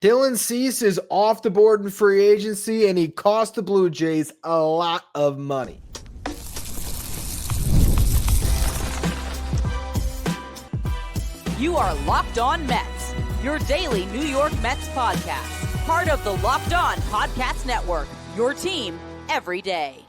Dylan Cease is off the board in free agency, and he cost the Blue Jays a lot of money. You are Locked On Mets, your daily New York Mets podcast. Part of the Locked On Podcast Network, your team every day.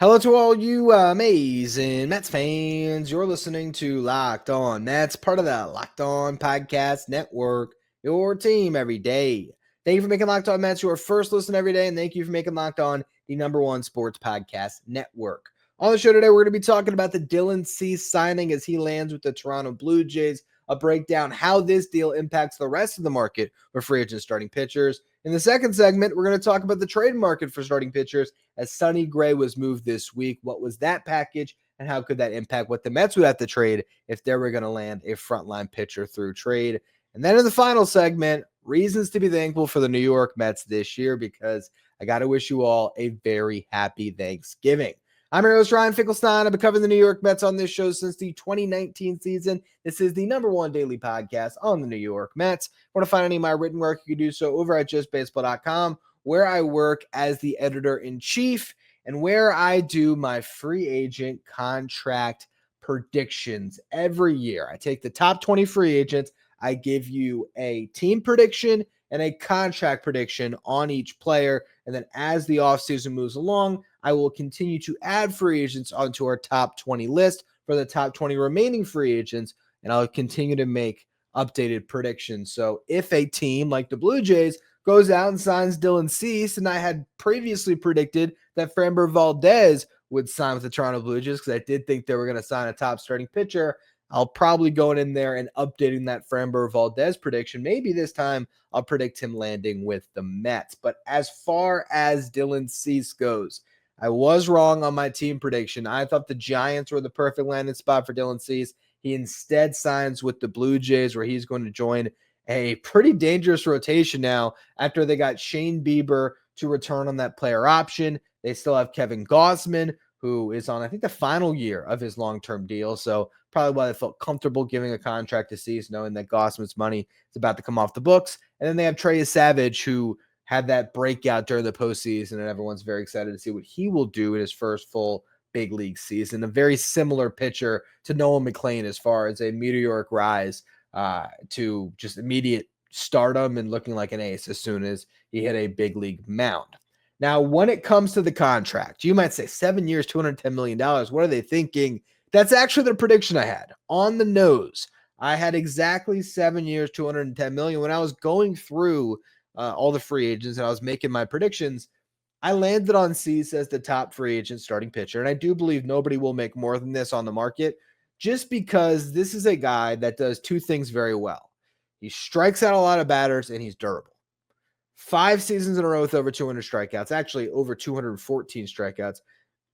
Hello to all you amazing Mets fans. You're listening to Locked On Mets, part of the Locked On Podcast Network, your team every day. Thank you for making Locked On Mets your first listen every day, and thank you for making Locked On the #1 sports podcast network. On the show today, we're going to be talking about the Dylan Cease signing as he lands with the Toronto Blue Jays, a breakdown how this deal impacts the rest of the market for free agent starting pitchers. In the second segment, we're going to talk about the trade market for starting pitchers as Sonny Gray was moved this week. What was that package, and how could that impact what the Mets would have to trade if they were going to land a frontline pitcher through trade? And then in the final segment, reasons to be thankful for the New York Mets this year, because I got to wish you all a very happy Thanksgiving. I'm your host, Ryan Finkelstein. I've been covering the New York Mets on this show since the 2019 season. This is the #1 daily podcast on the New York Mets. If you want to find any of my written work, you can do so over at justbaseball.com, where I work as the editor-in-chief and where I do my free agent contract predictions every year. I take the top 20 free agents. I give you a team prediction and a contract prediction on each player. And then as the offseason moves along, I will continue to add free agents onto our top 20 list for the top 20 remaining free agents. And I'll continue to make updated predictions. So if a team like the Blue Jays goes out and signs Dylan Cease, and I had previously predicted that Framber Valdez would sign with the Toronto Blue Jays because I did think they were going to sign a top starting pitcher, I'll probably go in there and updating that Framber Valdez prediction. Maybe this time I'll predict him landing with the Mets. But as far as Dylan Cease goes, I was wrong on my team prediction. I thought the Giants were the perfect landing spot for Dylan Cease. He instead signs with the Blue Jays, where he's going to join a pretty dangerous rotation now after they got Shane Bieber to return on that player option. They still have Kevin Gausman, who is on, I think, the final year of his long-term deal. So probably why they felt comfortable giving a contract to Cease, knowing that Gausman's money is about to come off the books. And then they have Trey Savage, who had that breakout during the postseason, and everyone's very excited to see what he will do in his first full big league season. A very similar pitcher to Nolan McLean as far as a meteoric rise to just immediate stardom and looking like an ace as soon as he hit a big league mound. Now, when it comes to the contract, you might say 7 years, $210 million. What are they thinking? That's actually the prediction I had on the nose. I had exactly 7 years, $210 million. When I was going through all the free agents and I was making my predictions, I landed on Cease as the top free agent starting pitcher. And I do believe nobody will make more than this on the market, just because this is a guy that does two things very well. He strikes out a lot of batters and he's durable. 5 seasons in a row with over 200 strikeouts, actually over 214 strikeouts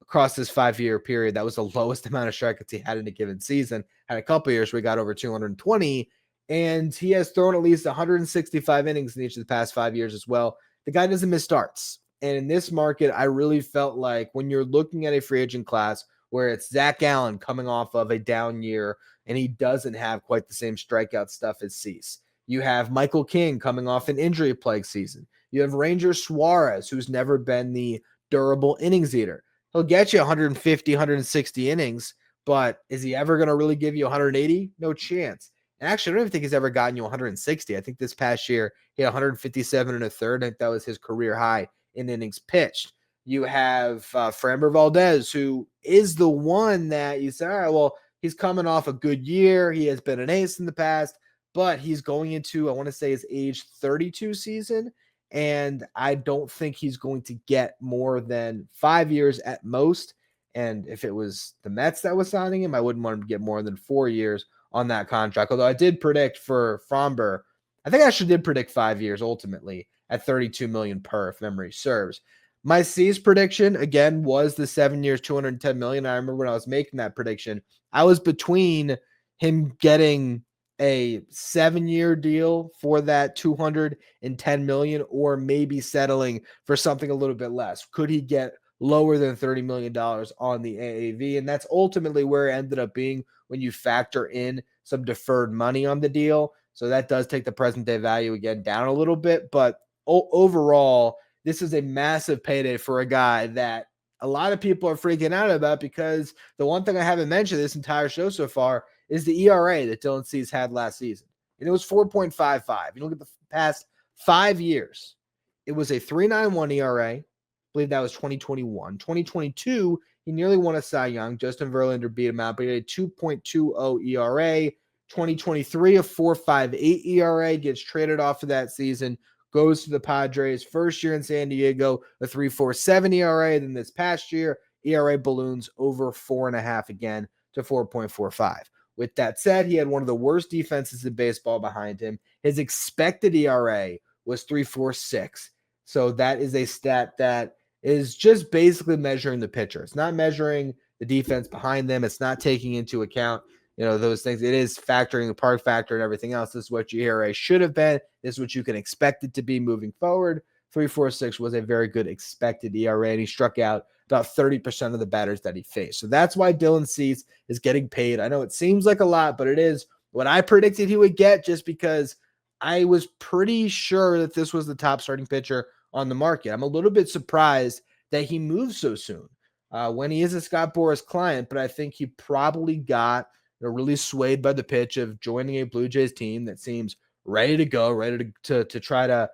across this 5-year period. That was the lowest amount of strikeouts he had in a given season. Had a couple years where he got over 220, and he has thrown at least 165 innings in each of the past 5 years as well. The guy doesn't miss starts. And in this market, I really felt like when you're looking at a free agent class where it's Zac Gallen coming off of a down year and he doesn't have quite the same strikeout stuff as Cease. You have Michael King coming off an injury-plagued season. You have Ranger Suarez, who's never been the durable innings eater. He'll get you 150, 160 innings, but is he ever going to really give you 180? No chance. And actually, I don't even think he's ever gotten you 160. I think this past year, he had 157 and a third. I think that was his career high in innings pitched. You have Framber Valdez, who is the one that you say, all right, well, he's coming off a good year. He has been an ace in the past, but he's going into, I want to say, his age 32 season. And I don't think he's going to get more than 5 years at most. And if it was the Mets that was signing him, I wouldn't want him to get more than 4 years on that contract. Although I did predict for Framber, I think I actually did predict 5 years ultimately at $32 million per, if memory serves. My Cease prediction, again, was the 7 years, $210 million. I remember when I was making that prediction, I was between him getting a 7-year deal for that $210 million or maybe settling for something a little bit less. Could he get lower than $30 million on the AAV? And that's ultimately where it ended up being when you factor in some deferred money on the deal. So that does take the present day value again down a little bit. But overall, this is a massive payday for a guy that a lot of people are freaking out about, because the one thing I haven't mentioned this entire show so far is the ERA that Dylan Cease had last season. And it was 4.55. You look at the past 5 years, it was a 3.91 ERA. I believe that was 2021. 2022, he nearly won a Cy Young. Justin Verlander beat him out, but he had a 2.20 ERA. 2023, a 4.58 ERA, gets traded off of that season, goes to the Padres. First year in San Diego, a 3.47 ERA. Then this past year, ERA balloons over 4.5 again to 4.45. With that said, he had one of the worst defenses in baseball behind him. His expected ERA was 3.46. So that is a stat that is just basically measuring the pitcher. It's not measuring the defense behind them. It's not taking into account, those things. It is factoring the park factor and everything else. This is what your ERA should have been. This is what you can expect it to be moving forward. 3.46 was a very good expected ERA, and he struck out about 30% of the batters that he faced. So that's why Dylan Cease is getting paid. I know it seems like a lot, but it is what I predicted he would get, just because I was pretty sure that this was the top starting pitcher on the market. I'm a little bit surprised that he moved so soon when he is a Scott Boras client, but I think he probably got really swayed by the pitch of joining a Blue Jays team that seems ready to go, ready to try to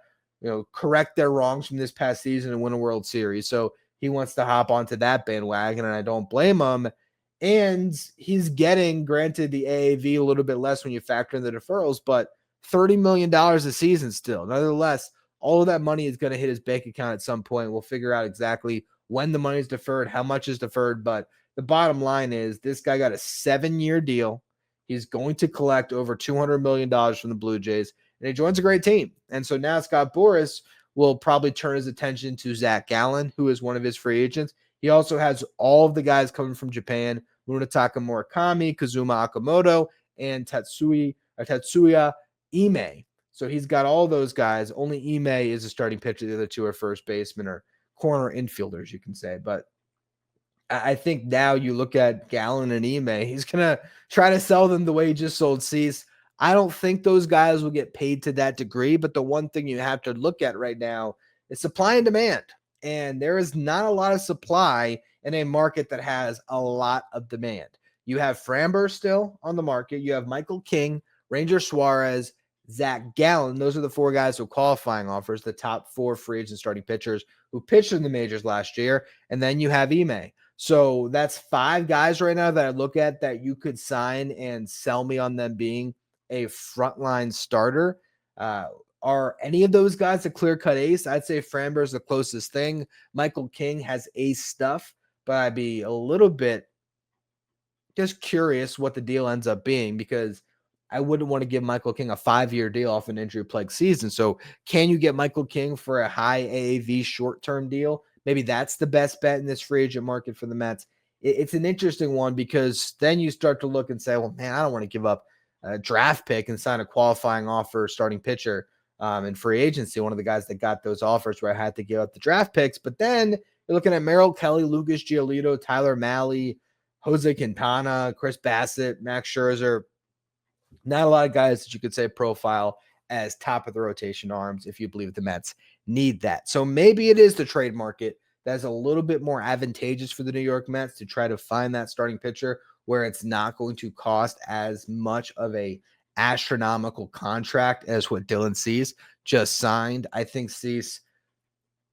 correct their wrongs from this past season and win a World Series. So he wants to hop onto that bandwagon, and I don't blame him. And he's getting, granted, the AAV a little bit less when you factor in the deferrals, but $30 million a season still. Nonetheless, all of that money is going to hit his bank account at some point. We'll figure out exactly when the money is deferred, how much is deferred. But the bottom line is this guy got a 7-year deal. He's going to collect over $200 million from the Blue Jays, and he joins a great team. And so now Scott Boras will probably turn his attention to Zac Gallen, who is one of his free agents. He also has all of the guys coming from Japan: Munetaka Murakami, Kazuma Akamoto, and Tatsuya Ime. So he's got all those guys. Only Ime is a starting pitcher. The other two are first baseman or corner infielders, you can say. But I think now you look at Gallen and Ime, he's going to try to sell them the way he just sold Cease. I don't think those guys will get paid to that degree, but the one thing you have to look at right now is supply and demand. And there is not a lot of supply in a market that has a lot of demand. You have Framber still on the market. You have Michael King, Ranger Suarez, Zac Gallen. Those are the 4 guys with qualifying offers, the top 4 free agent starting pitchers who pitched in the majors last year. And then you have Ime. So that's 5 guys right now that I look at that you could sign and sell me on them being a frontline starter. Are any of those guys a clear-cut ace? I'd say Framber is the closest thing. Michael King has ace stuff, but I'd be a little bit just curious what the deal ends up being, because I wouldn't want to give Michael King a 5-year deal off an injury-plagued season. So can you get Michael King for a high AAV short-term deal? Maybe that's the best bet in this free agent market for the Mets. It's an interesting one, because then you start to look and say, well, man, I don't want to give up a draft pick and sign a qualifying offer starting pitcher in free agency. One of the guys that got those offers where I had to give up the draft picks. But then you're looking at Merrill Kelly, Lucas Giolito, Tyler Mahle, Jose Quintana, Chris Bassett, Max Scherzer. Not a lot of guys that you could say profile as top of the rotation arms if you believe the Mets need that. So maybe it is the trade market that's a little bit more advantageous for the New York Mets to try to find that starting pitcher where it's not going to cost as much of a astronomical contract as what Dylan Cease just signed. I think Cease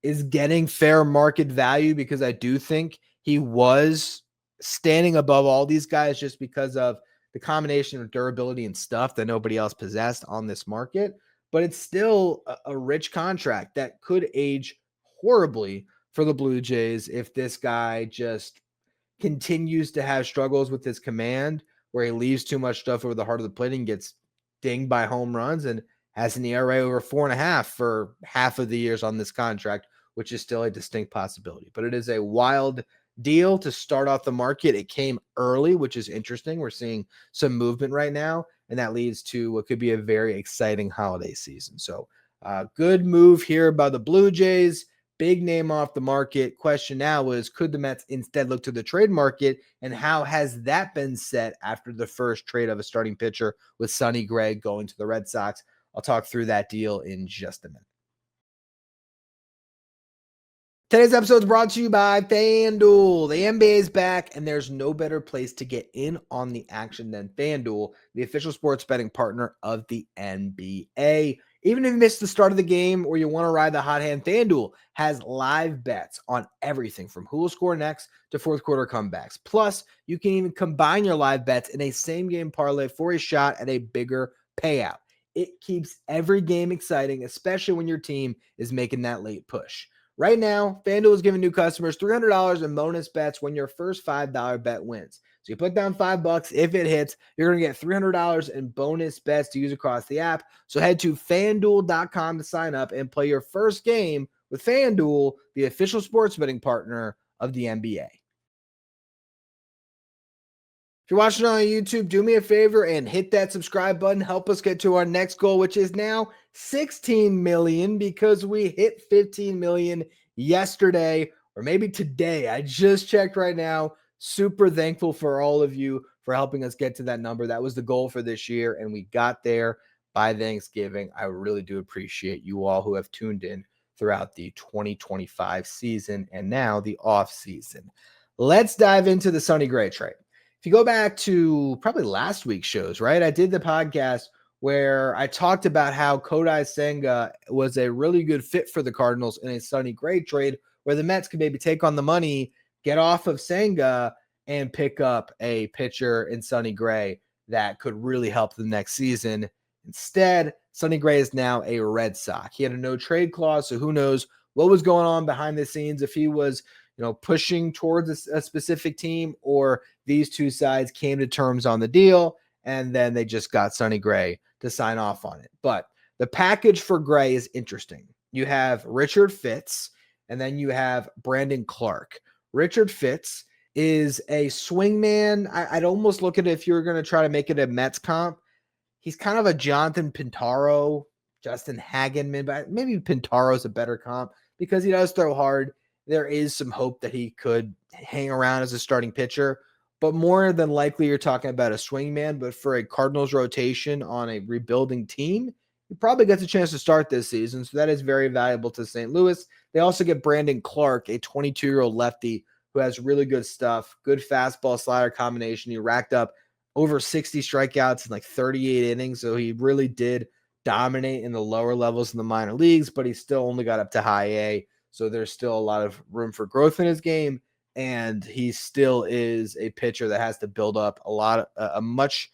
is getting fair market value, because I do think he was standing above all these guys just because of the combination of durability and stuff that nobody else possessed on this market. But it's still a rich contract that could age horribly for the Blue Jays if this guy just continues to have struggles with his command, where he leaves too much stuff over the heart of the plate and gets dinged by home runs, and has an ERA over 4.5 for half of the years on this contract, which is still a distinct possibility. But it is a wild deal to start off the market. It came early, which is interesting. We're seeing some movement right now, and that leads to what could be a very exciting holiday season. So good move here by the Blue Jays. big name off the market. Question now is, could the Mets instead look to the trade market, and how has that been set after the first trade of a starting pitcher with Sonny Gray going to the Red Sox? I'll talk through that deal in just a minute. Today's episode is brought to you by FanDuel. The NBA is back, and there's no better place to get in on the action than FanDuel, the official sports betting partner of the NBA. Even if you missed the start of the game or you want to ride the hot hand, FanDuel has live bets on everything from who will score next to fourth quarter comebacks. Plus, you can even combine your live bets in a same game parlay for a shot at a bigger payout. It keeps every game exciting, especially when your team is making that late push. Right now, FanDuel is giving new customers $300 in bonus bets when your first $5 bet wins. So you put down $5. If it hits, you're going to get $300 in bonus bets to use across the app. So head to FanDuel.com to sign up and play your first game with FanDuel, the official sports betting partner of the NBA. If you're watching on YouTube, do me a favor and hit that subscribe button. Help us get to our next goal, which is now 16 million, because we hit 15 million yesterday, or maybe today. I just checked right now. Super thankful for all of you for helping us get to that number. That was the goal for this year, and we got there by Thanksgiving. I really do appreciate you all who have tuned in throughout the 2025 season and now the off season. Let's dive into the Sonny Gray trade. If you go back to probably last week's shows, right? I did the podcast where I talked about how Kodai Senga was a really good fit for the Cardinals in a Sonny Gray trade, where the Mets could maybe take on the money, get off of Senga, and pick up a pitcher in Sonny Gray that could really help them next season. Instead, Sonny Gray is now a Red Sox. He had a no trade clause, so who knows what was going on behind the scenes, if he was pushing towards a specific team, or these two sides came to terms on the deal and then they just got Sonny Gray to sign off on it. But the package for Gray is interesting. You have Richard Fitz, and then you have Brandon Clark. Richard Fitz is a swingman. I'd almost look at it, if you were going to try to make it a Mets comp, he's kind of a Jonathan Pintaro, Justin Hagenman, but maybe Pintaro's a better comp because he does throw hard. There is some hope that he could hang around as a starting pitcher, but more than likely you're talking about a swingman. But for a Cardinals rotation on a rebuilding team, he probably gets a chance to start this season, so that is very valuable to St. Louis. They also get Brandon Clark, a 22-year-old lefty who has really good stuff, good fastball slider combination. He racked up over 60 strikeouts in like 38 innings, so he really did dominate in the lower levels in the minor leagues, but he still only got up to high A. So there's still a lot of room for growth in his game, and he still is a pitcher that has to build up a much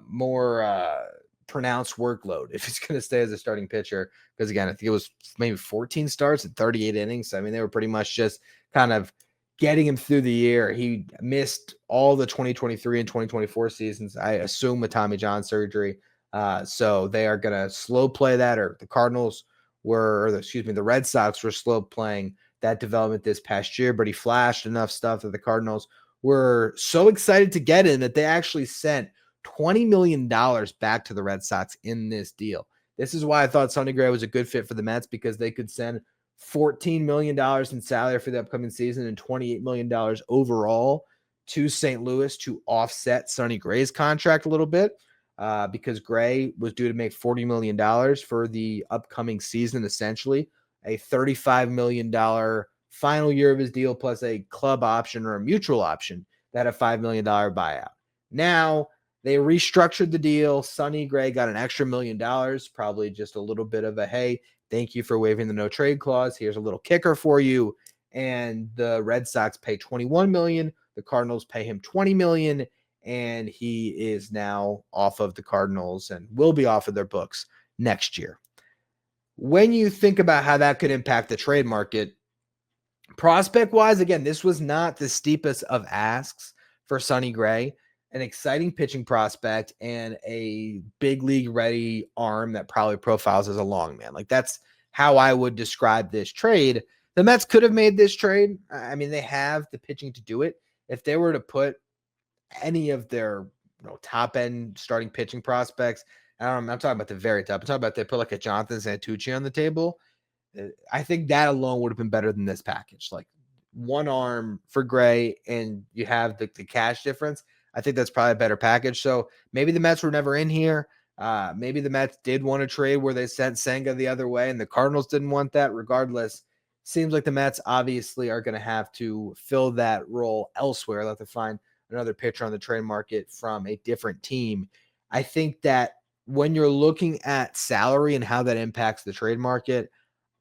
more pronounced workload if he's going to stay as a starting pitcher. Because again, I think it was maybe 14 starts and 38 innings. I mean, they were pretty much just kind of getting him through the year. He missed all the 2023 and 2024 seasons, I assume, with Tommy John surgery. So they are going to slow play that, or the Red Sox were slow playing that development this past year, but he flashed enough stuff that the Cardinals were so excited to get in that they actually sent $20 million back to the Red Sox in this deal. This is why I thought Sonny Gray was a good fit for the Mets, because they could send $14 million in salary for the upcoming season and $28 million overall to St. Louis to offset Sonny Gray's contract a little bit. Because Gray was due to make $40 million for the upcoming season, essentially a $35 million final year of his deal, plus a club option or a mutual option that had a $5 million buyout. Now they restructured the deal. Sonny Gray got an extra $1 million, probably just a little bit of a, hey, thank you for waiving the no trade clause. Here's a little kicker for you. And the Red Sox pay $21 million. The Cardinals pay him $20 million. And he is now off of the Cardinals and will be off of their books next year. When you think about how that could impact the trade market, prospect-wise, again, this was not the steepest of asks for Sonny Gray, an exciting pitching prospect and a big league-ready arm that probably profiles as a long man. Like, that's how I would describe this trade. The Mets could have made this trade. I mean, they have the pitching to do it. If they were to put any of their top end starting pitching prospects, I'm talking about the very top. I'm talking about they put like a Jonathan Santucci on the table. I think that alone would have been better than this package. Like one arm for Gray and you have the cash difference. I think that's probably a better package. So maybe the Mets were never in here. Maybe the Mets did want to trade where they sent Senga the other way and the Cardinals didn't want that. Regardless, seems like the Mets obviously are going to have to fill that role elsewhere. They'll have to find another pitcher on the trade market from a different team. I think that when you're looking at salary and how that impacts the trade market,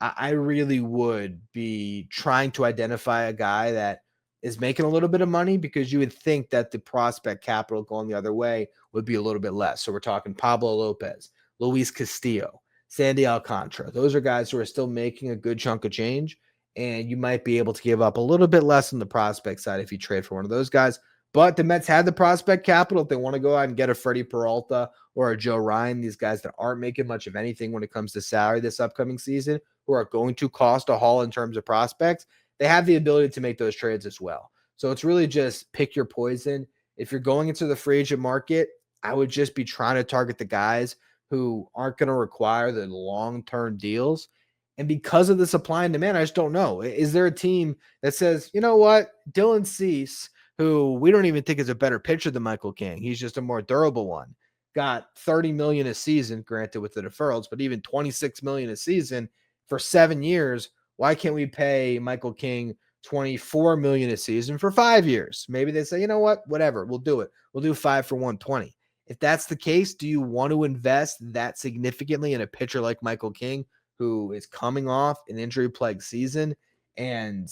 I really would be trying to identify a guy that is making a little bit of money, because you would think that the prospect capital going the other way would be a little bit less. So we're talking Pablo Lopez, Luis Castillo, Sandy Alcantara. Those are guys who are still making a good chunk of change, and you might be able to give up a little bit less on the prospect side if you trade for one of those guys. But the Mets had the prospect capital if they want to go out and get a Freddie Peralta or a Joe Ryan, these guys that aren't making much of anything when it comes to salary this upcoming season, who are going to cost a haul in terms of prospects. They have the ability to make those trades as well. So it's really just pick your poison. If you're going into the free agent market, I would just be trying to target the guys who aren't going to require the long-term deals. And because of the supply and demand, I just don't know. Is there a team that says, you know what, Dylan Cease, who we don't even think is a better pitcher than Michael King, he's just a more durable one, got $30 million a season, granted with the deferrals, but even $26 million a season for 7 years. Why can't we pay Michael King $24 million a season for 5 years? Maybe they say, you know what, whatever, we'll do it. We'll do 5 for 120. If that's the case, do you want to invest that significantly in a pitcher like Michael King, who is coming off an injury-plagued season and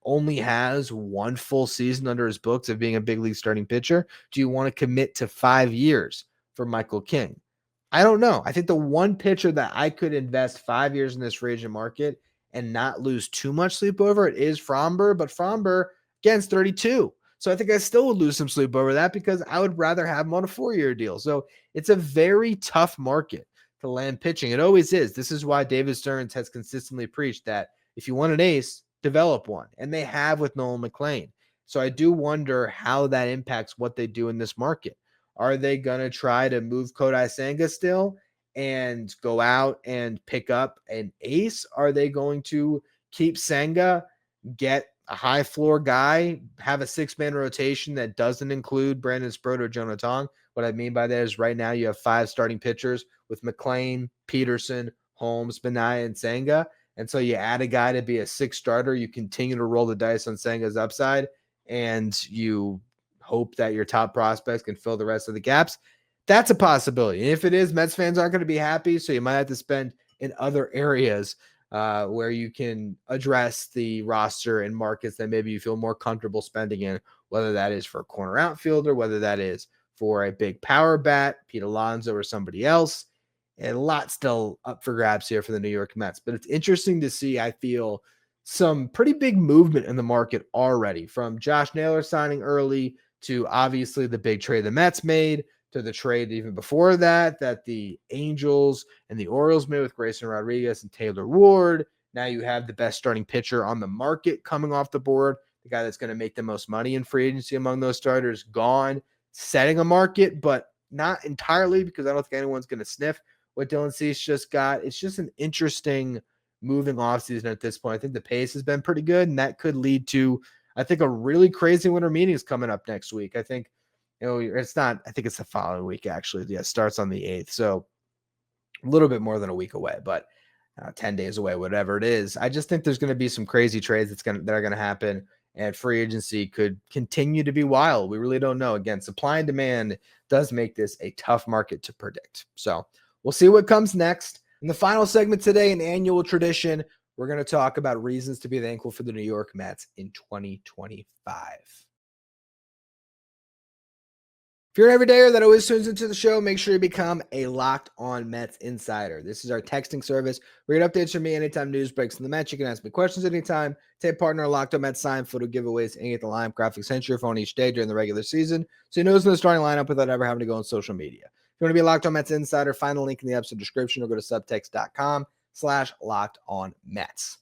only has one full season under his books of being a big league starting pitcher? Do you want to commit to 5 years for Michael King? I don't know. I think the one pitcher that I could invest 5 years in this free agent market and not lose too much sleep over it is Framber, but Framber, again, is 32. So I think I still would lose some sleep over that because I would rather have him on a 4-year deal. So it's a very tough market to land pitching. It always is. This is why David Stearns has consistently preached that if you want an ace, develop one. And they have with Nolan McLean. So I do wonder how that impacts what they do in this market. Are they going to try to move Kodai Senga still and go out and pick up an ace? Are they going to keep Senga, get a high floor guy, have a 6-man rotation that doesn't include Brandon Sproat or Jonah Tong? What I mean by that is right now you have 5 starting pitchers with McLean, Peterson, Holmes, Benaya, and Senga. And so you add a guy to be a 6th starter. You continue to roll the dice on Senga's upside, and you hope that your top prospects can fill the rest of the gaps. That's a possibility. And if it is, Mets fans aren't going to be happy, so you might have to spend in other areas where you can address the roster and markets that maybe you feel more comfortable spending in, whether that is for a corner outfielder, whether that is for a big power bat, Pete Alonso or somebody else. And a lot still up for grabs here for the New York Mets. But it's interesting to see, I feel, some pretty big movement in the market already, from Josh Naylor signing early to obviously the big trade the Mets made, to the trade even before that the Angels and the Orioles made with Grayson Rodriguez and Taylor Ward. Now you have the best starting pitcher on the market coming off the board, the guy that's going to make the most money in free agency among those starters, gone, setting a market, but not entirely, because I don't think anyone's going to sniff what Dylan Cease just got. It's just an interesting moving offseason at this point. I think the pace has been pretty good, and that could lead to, I think, a really crazy winter meetings coming up next week. I think, it's not, I think it's the following week, actually. Yeah, it starts on the 8th. So a little bit more than a week away, but 10 days away, whatever it is. I just think there's going to be some crazy trades that are going to happen, and free agency could continue to be wild. We really don't know. Again, supply and demand does make this a tough market to predict. So we'll see what comes next. In the final segment today, an annual tradition, we're going to talk about reasons to be thankful for the New York Mets in 2025. If you're an everydayer that always tunes into the show, make sure you become a Locked On Mets insider. This is our texting service. We get updates from me anytime news breaks in the Mets. You can ask me questions anytime. Take part in our Locked On Mets sign photo giveaways and get the lineup graphic sent to your phone each day during the regular season, so you know who's in the starting lineup without ever having to go on social media. If you want to be a Locked On Mets insider, find the link in the episode description or go to subtext.com/LockedOnMets.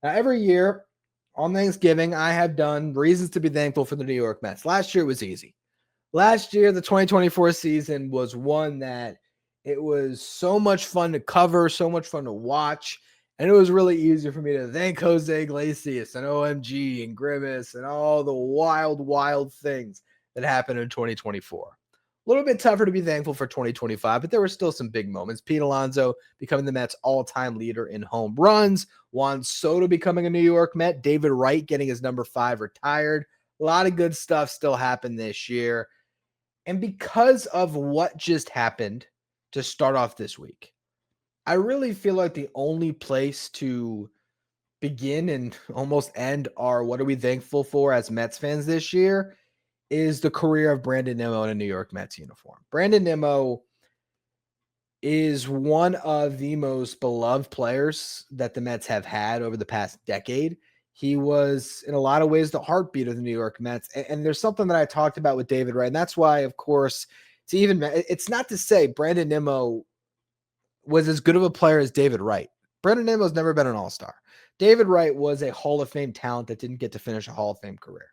Now, every year on Thanksgiving, I have done reasons to be thankful for the New York Mets. Last year it was easy. Last year, the 2024 season was one that it was so much fun to cover, so much fun to watch, And it was really easy for me to thank Jose Iglesias and OMG and Grimace and all the wild, wild things that happened in 2024. A little bit tougher to be thankful for 2025, but there were still some big moments. Pete Alonso becoming the Mets' all-time leader in home runs, Juan Soto becoming a New York Met, David Wright getting his number 5 retired. A lot of good stuff still happened this year. And because of what just happened to start off this week, I really feel like the only place to begin and almost end our what are we thankful for as Mets fans this year is the career of Brandon Nimmo in a New York Mets uniform. Brandon Nimmo is one of the most beloved players that the Mets have had over the past decade. He was, in a lot of ways, the heartbeat of the New York Mets. And there's something that I talked about with David Wright, and that's why, of course, it's not to say Brandon Nimmo was as good of a player as David Wright. Brandon Nimmo's never been an all-star. David Wright was a Hall of Fame talent that didn't get to finish a Hall of Fame career.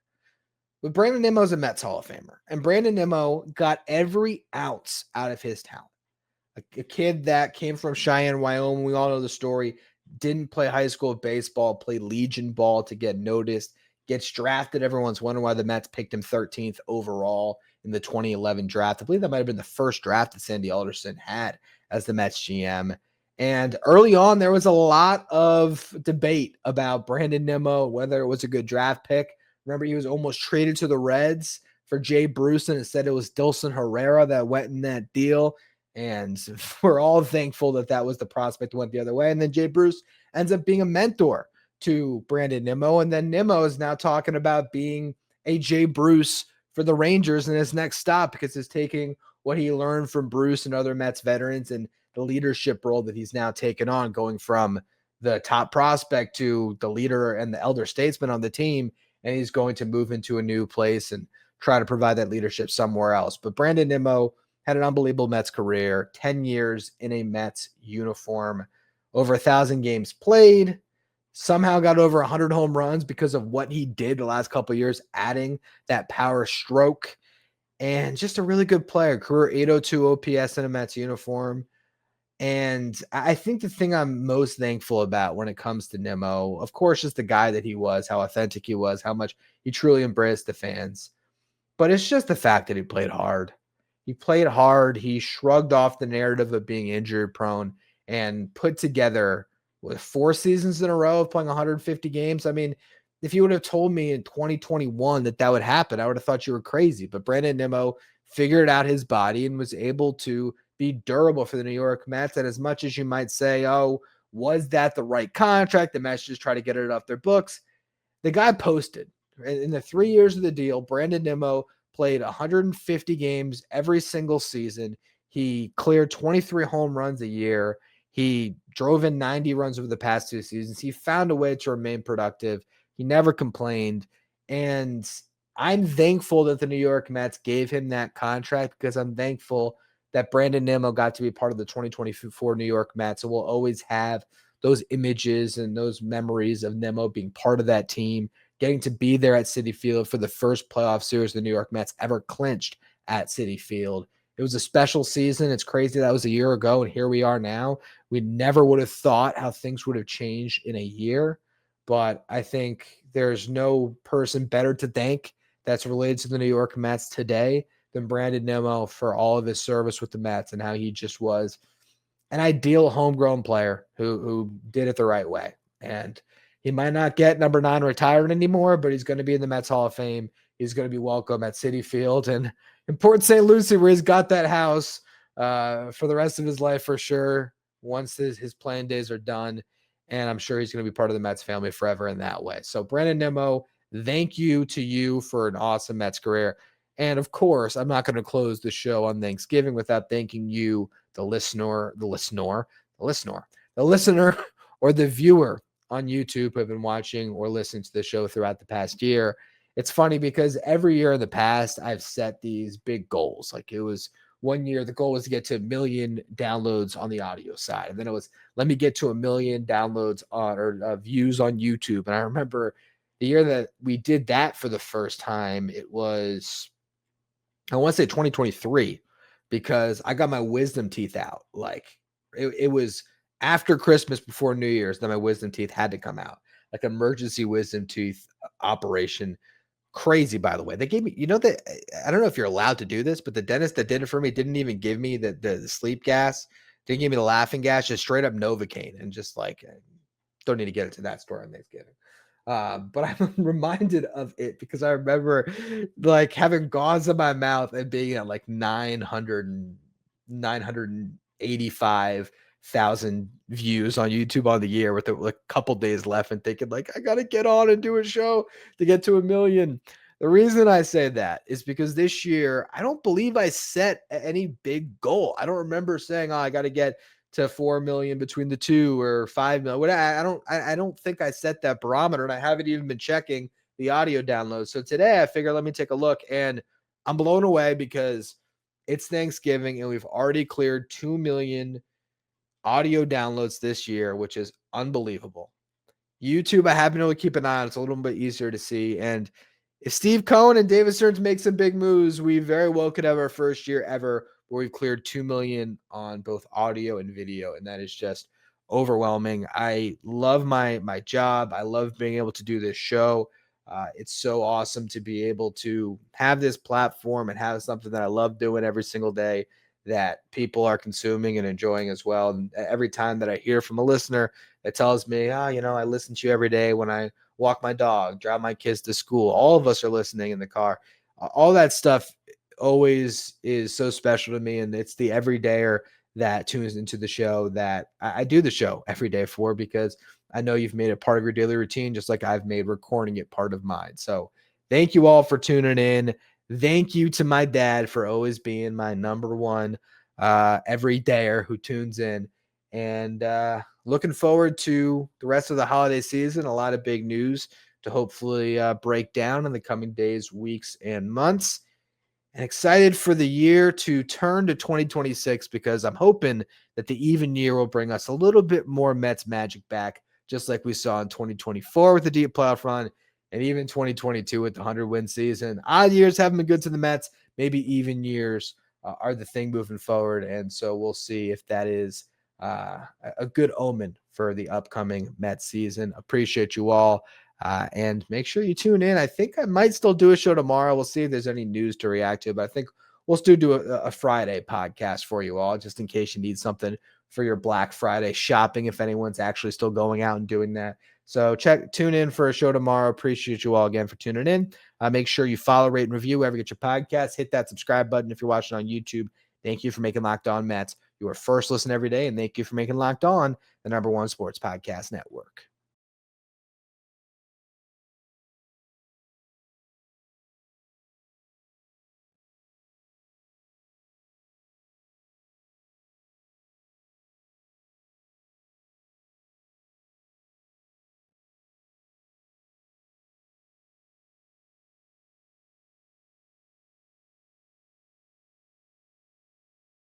But Brandon Nimmo's a Mets Hall of Famer. And Brandon Nimmo got every ounce out of his talent. A kid that came from Cheyenne, Wyoming, we all know the story, didn't play high school baseball, played Legion ball to get noticed, gets drafted. Everyone's wondering why the Mets picked him 13th overall in the 2011 draft. I believe that might have been the first draft that Sandy Alderson had as the Mets GM. And early on, there was a lot of debate about Brandon Nimmo, whether it was a good draft pick. Remember, he was almost traded to the Reds for Jay Bruce, and instead it was Dilson Herrera that went in that deal. And we're all thankful that that was the prospect that went the other way. And then Jay Bruce ends up being a mentor to Brandon Nimmo. And then Nimmo is now talking about being a Jay Bruce for the Rangers in his next stop, because he's taking what he learned from Bruce and other Mets veterans and the leadership role that he's now taken on, going from the top prospect to the leader and the elder statesman on the team. And he's going to move into a new place and try to provide that leadership somewhere else. But Brandon Nimmo had an unbelievable Mets career, 10 years in a Mets uniform, over 1,000 games played, somehow got over 100 home runs because of what he did the last couple of years, adding that power stroke, and just a really good player. Career 802 OPS in a Mets uniform. And I think the thing I'm most thankful about when it comes to Nimmo, of course, just the guy that he was, how authentic he was, how much he truly embraced the fans. But it's just the fact that he played hard. He played hard. He shrugged off the narrative of being injury prone and put together with 4 seasons in a row of playing 150 games. I mean, if you would have told me in 2021 that that would happen, I would have thought you were crazy. But Brandon Nimmo figured out his body and was able to be durable for the New York Mets. And as much as you might say, oh, was that the right contract? The Mets just try to get it off their books. The guy posted. In the 3 years of the deal, Brandon Nimmo played 150 games every single season. He cleared 23 home runs a year. He drove in 90 runs over the past 2 seasons. He found a way to remain productive. He never complained. And I'm thankful that the New York Mets gave him that contract, because I'm thankful that Brandon Nimmo got to be part of the 2024 New York Mets. And we'll always have those images and those memories of Nimmo being part of that team, getting to be there at Citi Field for the first playoff series the New York Mets ever clinched at Citi Field. It was a special season. It's crazy that was a year ago, and here we are now. We never would have thought how things would have changed in a year, but I think there's no person better to thank that's related to the New York Mets today than Brandon Nimmo for all of his service with the Mets and how he just was an ideal homegrown player who did it the right way. And he might not get number 9 retired anymore, but he's going to be in the Mets Hall of Fame. He's going to be welcome at Citi Field and in Port St. Lucie, where he's got that house for the rest of his life for sure, once his playing days are done. And I'm sure he's going to be part of the Mets family forever in that way. So Brandon Nimmo, thank you to you for an awesome Mets career. And of course, I'm not going to close the show on Thanksgiving without thanking you, the listener, or the viewer on YouTube who have been watching or listening to the show throughout the past year. It's funny because every year in the past, I've set these big goals. Like, it was one year, the goal was to get to 1 million downloads on the audio side. And then it was, let me get to 1 million downloads on or views on YouTube. And I remember the year that we did that for the first time, it was, I want to say 2023, because I got my wisdom teeth out. Like, it was after Christmas, before New Year's, then my wisdom teeth had to come out, like emergency wisdom tooth operation. Crazy, by the way. They gave me, that I don't know if you're allowed to do this, but the dentist that did it for me didn't even give me the sleep gas, didn't give me the laughing gas, just straight up Novocaine, and just like, don't need to get into that story on Thanksgiving. But I'm reminded of it because I remember like having gauze in my mouth and being at like 985,000 views on YouTube on the year with a couple days left and thinking like, I got to get on and do a show to get to 1 million. The reason I say that is because this year, I don't believe I set any big goal. I don't remember saying, I got to get to 4 million between the two or 5 million. I don't think I set that barometer, and I haven't even been checking the audio downloads. So today I figured, let me take a look, and I'm blown away because it's Thanksgiving and we've already cleared 2 million audio downloads this year, which is unbelievable. YouTube, I have been able to keep an eye on. It's a little bit easier to see. And if Steve Cohen and David Stearns make some big moves, we very well could have our first year ever where we've cleared 2 million on both audio and video. And that is just overwhelming. I love my job. I love being able to do this show. It's so awesome to be able to have this platform and have something that I love doing every single day that people are consuming and enjoying as well. And every time that I hear from a listener that tells me, I listen to you every day when I walk my dog, drive my kids to school. All of us are listening in the car. All that stuff always is so special to me. And it's the everydayer that tunes into the show that I do the show every day for, because I know you've made it part of your daily routine, just like I've made recording it part of mine. So thank you all for tuning in. Thank you to my dad for always being my number one everydayer who tunes in. And looking forward to the rest of the holiday season. A lot of big news to hopefully break down in the coming days, weeks, and months. And excited for the year to turn to 2026, because I'm hoping that the even year will bring us a little bit more Mets magic back, just like we saw in 2024 with the deep playoff run, and even 2022 with the 100-win season. Odd years haven't been good to the Mets. Maybe even years are the thing moving forward. And so we'll see if that is a good omen for the upcoming Mets season. Appreciate you all. And make sure you tune in. I think I might still do a show tomorrow. We'll see if there's any news to react to, but I think we'll still do a Friday podcast for you all, just in case you need something for your Black Friday shopping, if anyone's actually still going out and doing that. So tune in for a show tomorrow. Appreciate you all again for tuning in. Make sure you follow, rate, and review wherever you get your podcasts. Hit that subscribe button if you're watching on YouTube. Thank you for making Locked On Mets your first listen every day, and thank you for making Locked On the #1 sports podcast network.